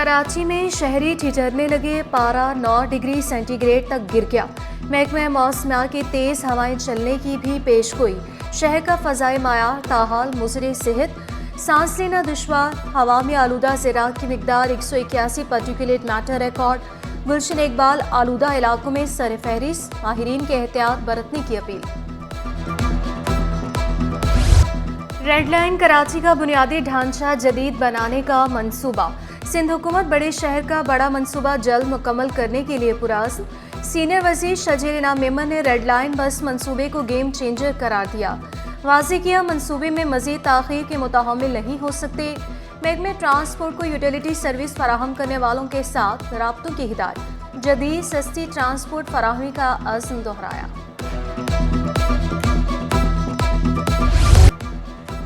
कराची में शहरी ठिठुरने लगे, पारा 9 डिग्री सेंटीग्रेड तक गिर गया। महकमा मौसमियात की तेज़ हवाएं चलने की भी पेशगोई। शहर का फ़ज़ाए मायार ताहाल मुज़रे सेहत, सांस लेना दुश्वार। हवा में आलूदा ज़राअत की मिकदार 181 पार्टिकुलेट मैटर रिकॉर्ड। गुलशन इकबाल आलूदा इलाकों में सर फहरिस्त, माहिरीन के एहतियात बरतने की अपील। रेड लाइन कराची का बुनियादी ढांचा जदीद बनाने का मंसूबा। सिंध हुकूमत बड़े शहर का बड़ा मंसूबा जल्द मुकम्मल करने के लिए पुरअज़्म। सीनियर वज़ीर शजीर इनाम मेमन ने रेड लाइन बस मंसूबे को गेम चेंजर करार दिया। वाज़ेह किया मंसूबे में मज़ीद ताख़ीर के मुतहम्मिल नहीं हो सकते। महकमे ट्रांसपोर्ट को यूटिलिटी सर्विस फराहम करने वालों के साथ राब्तों की हिदायत। जदीद सस्ती ट्रांसपोर्ट फराहमी का अज़्म दोहराया।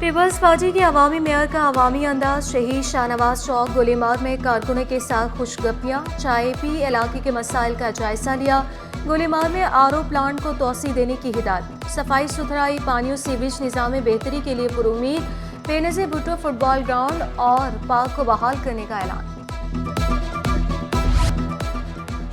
पीपल्स पार्टी के अवामी मेयर का अवामी अंदाज। शहीद शाहनवाज चौक गोलीमार में कारकुनों के साथ खुशगपियाँ, चाय पी, इलाके के मसाइल का जायजा लिया। गोलीमार में आरओ प्लांट को तोसी देने की हिदायत। सफाई सुथराई, पानी और सीवेज निज़ाम में बेहतरी के लिए पुरुमीद। बेनज़ीर भुट्टो फुटबॉल ग्राउंड और पार्क को बहाल करने का ऐलान।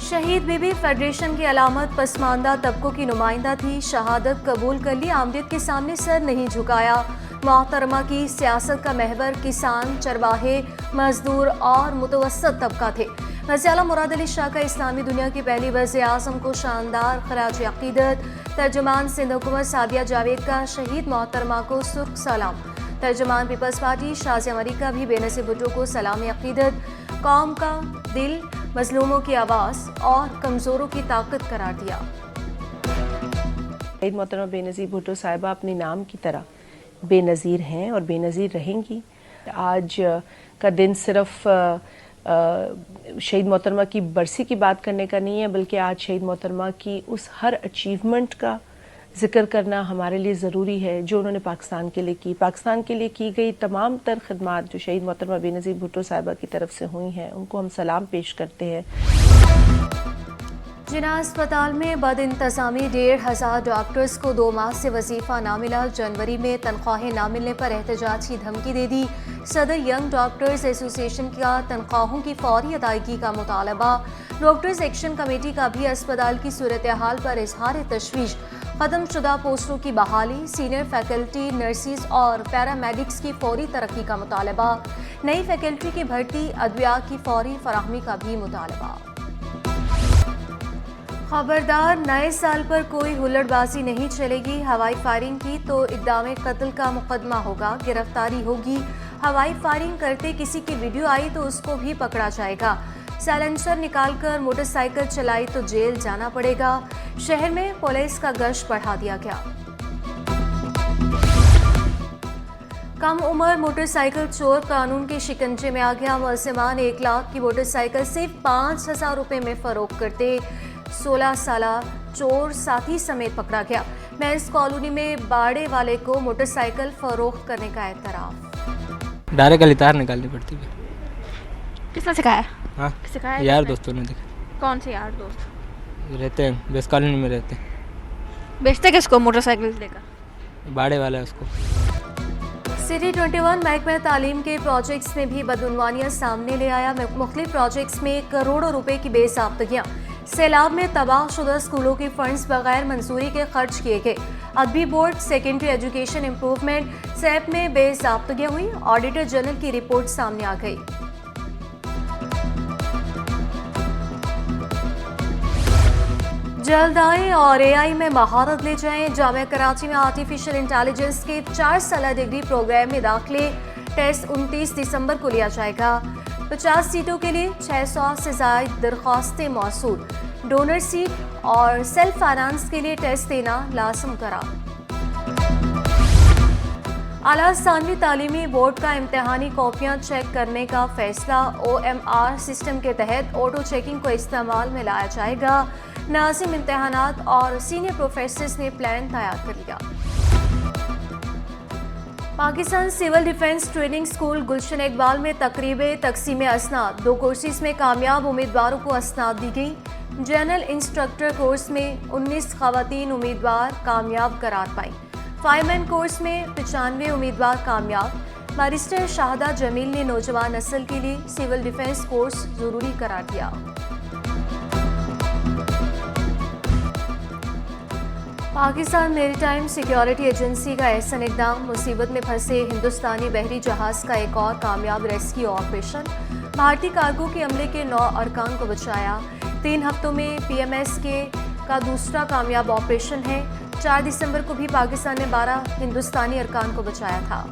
शहीद बीबी फेडरेशन की अलामत पसमानदा तबकों की नुमाइंदा थी। शहादत कबूल कर ली, आमदीद के सामने सर नहीं झुकाया। मोहतरमा की सियासत का महवर किसान, चरवाहे, मजदूर और मुतवसत तबका थे। वज़ीर आला मुराद अली शाह का इस्लामी दुनिया की पहली वज़ीर आज़म को शानदार खराज अक़ीदत। तर्जुमान सिंध हुकूमत सादिया जावेद का शहीद मोहतरमा को सुर्ख सलाम। तर्जुमान पीपल्स पार्टी शाज़िया मलिका भी बेनज़ीर भुट्टो को सलाम अक़ीदत। कौम का दिल, मजलूमों की आवाज़ और कमज़ोरों की ताकत करार दिया। शहीद मोहतरमा बेनज़ीर भुट्टो साहिबा अपने नाम की तरह बेनज़ीर हैं और बेनज़ीर रहेंगी। आज का दिन सिर्फ शहीद मोहतरमा की बरसी की बात करने का नहीं है, बल्कि आज शहीद मोहतरमा की उस हर अचीवमेंट का जिक्र करना हमारे लिए ज़रूरी है जो उन्होंने पाकिस्तान के लिए की। पाकिस्तान के लिए की गई तमाम तर खिदमात जो शहीद मोहतरमा बेनज़ीर भुट्टो साहिबा की तरफ से हुई हैं, उनको हम सलाम पेश करते हैं। जिना अस्पताल में बद इंतज़ामी, 1,500 डॉक्टर्स को 2 माह से वजीफा ना मिला। जनवरी में तनख्वाहें ना मिलने पर एहतजाज की धमकी दे दी। सदर यंग डॉक्टर्स एसोसिएशन का तनख्वाहों की फौरी अदायगी का मुतालबा। डॉक्टर्स एक्शन कमेटी का भी अस्पताल की सूरत हाल पर इजहार तशवीश। खत्म शुदा पोस्टों की बहाली, सीनियर फैकल्टी, नर्सिस और पैरामेडिक्स की फौरी तरक्की का मुतालबा। नई फैकल्टी की भर्ती, अद्वियात की फौरी फराहमी का भी मुतालबा। खबरदार, नए साल पर कोई हुल्लड़बाजी नहीं चलेगी। हवाई फायरिंग की तो इक़दाम कत्ल का मुकदमा होगा, गिरफ्तारी होगी। हवाई फायरिंग करते किसी की वीडियो आई तो उसको भी पकड़ा जाएगा। साइलेंसर निकालकर मोटरसाइकिल चलाई तो जेल जाना पड़ेगा। शहर में पुलिस का गश्त बढ़ा दिया गया। कम उम्र मोटरसाइकिल चोर कानून के शिकंजे में आ गया। मुलजिमान 1 लाख की मोटरसाइकिल सिर्फ 5,000 रुपये में फरोख्त करते 16 साला चोर साथी समेत पकड़ा गया। मेंस कॉलोनी में बाड़े वाले को मोटरसाइकिल फरोख्त करने का एतराफ। डायरेक्ट गली तार निकालनी पड़ती है। किसने सिखाया? हाँ, सिखाया यार किसने? दोस्तों ने देखा। कौन से यार दोस्त? रहते हैं बेस कॉलोनी में रहते हैं। बेचते किसको मोटरसाइकिल देकर? बाड़े वाला है उसको। सिटी 21 महकमा तालीम के प्रोजेक्ट्स में भी बदउनवानियां सामने ले आया। मुख्तलिफ प्रोजेक्ट्स में करोड़ों रुपए की बेज़ाब्तगियां। सैलाब में तबाहशुदा स्कूलों के फंड्स बगैर मंजूरी के खर्च किए गए। अदबी board, secondary education improvement, SAP में बेज़ाब्तगियां हुई। ऑडिटर जनरल की रिपोर्ट सामने आ गई। जल्द आएं और एआई में महारत ले जाएं। जामिया कराची में आर्टिफिशियल इंटेलिजेंस के 4 साला डिग्री प्रोग्राम में दाखिले। टेस्ट 29 दिसंबर को लिया जाएगा। 50 सीटों के लिए 600 से ज़ायद दरख्वास्तें मौसूल। डोनर सीट और सेल्फ फाइनेंस के लिए टेस्ट देना लाज़िम करार। आला सानवी तालीमी बोर्ड का इम्तहानी कॉपियाँ चेक करने का फैसला। OMR सिस्टम के तहत ऑटो चेकिंग को इस्तेमाल में लाया जाएगा। नाज़िम इम्तहानात और सीनियर प्रोफेसर्स ने प्लान तैयार कर लिया। Pakistan civil defence training school Gulshan Iqbal में तकरीबें तकसीम असनाद। 2 कोर्सेज में कामयाब उम्मीदवारों को असनाद दी गई। जनरल इंस्ट्रक्टर कोर्स में 19 खवातीन उम्मीदवार कामयाब करार पाई। फायरमैन कोर्स में 95 उम्मीदवार कामयाब। बैरिस्टर शाहदा जमील ने नौजवान नस्ल के लिए सिविल डिफेंस कोर्स जरूरी करार दिया। पाकिस्तान मेरीटाइम सिक्योरिटी एजेंसी का ऐसा इकदाम, मुसीबत में फंसे हिंदुस्तानी बहरी जहाज का एक और कामयाब रेस्क्यू ऑपरेशन। भारतीय कार्गो के अमले के 9 अरकान को बचाया। 3 हफ्तों में PMSK का दूसरा कामयाब ऑपरेशन है। 4 दिसंबर को भी पाकिस्तान ने 12 हिंदुस्तानी अरकान को बचाया था।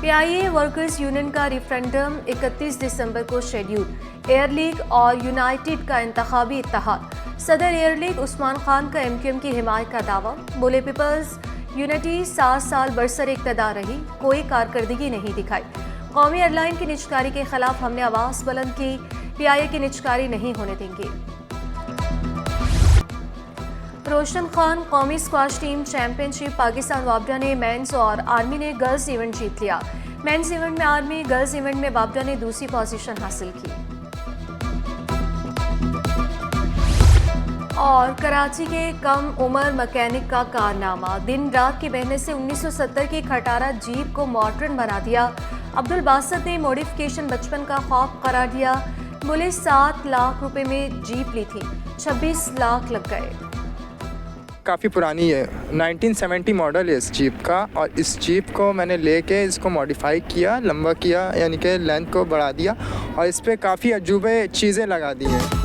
PIA वर्कर्स यूनियन का रेफरेंडम 31 दिसंबर को शेड्यूल। एयर लीग और यूनाइटेड का इंतखाबी इत्तेहाद। सदर एयर लीग उस्मान खान का MQM की हिमायत का दावा। बोले पीपल्स यूनिटी 7 साल बरसर इक़्तिदार रही, कोई कारकर्दगी नहीं दिखाई। कौमी एयरलाइन की निजकारी के खिलाफ हमने आवाज़ बुलंद की, PIA की निजकारी नहीं होने देंगे। रोशन खान कौमी स्क्वाश टीम चैंपियनशिप, पाकिस्तान वापडा ने मेंस और आर्मी ने गर्ल्स इवेंट जीत लिया। मेंस इवेंट में आर्मी, गर्ल्स इवेंट में वापडा ने दूसरी पोजीशन हासिल की। और कराची के कम उम्र मैकेनिक का कारनामा, दिन रात के बहने से 1970 की खटारा जीप को मॉडर्न बना दिया। अब्दुल बासित ने मॉडिफिकेशन बचपन का ख्वाब करार दिया। बोले 7 लाख रुपए में जीप ली थी, 26 लाख लग गए। काफ़ी पुरानी है, 1970 मॉडल है इस जीप का। और इस जीप को मैंने लेके इसको मॉडिफाई किया, लंबा किया, यानी कि लेंथ को बढ़ा दिया और इस पर काफ़ी अजूबे चीज़ें लगा दी हैं।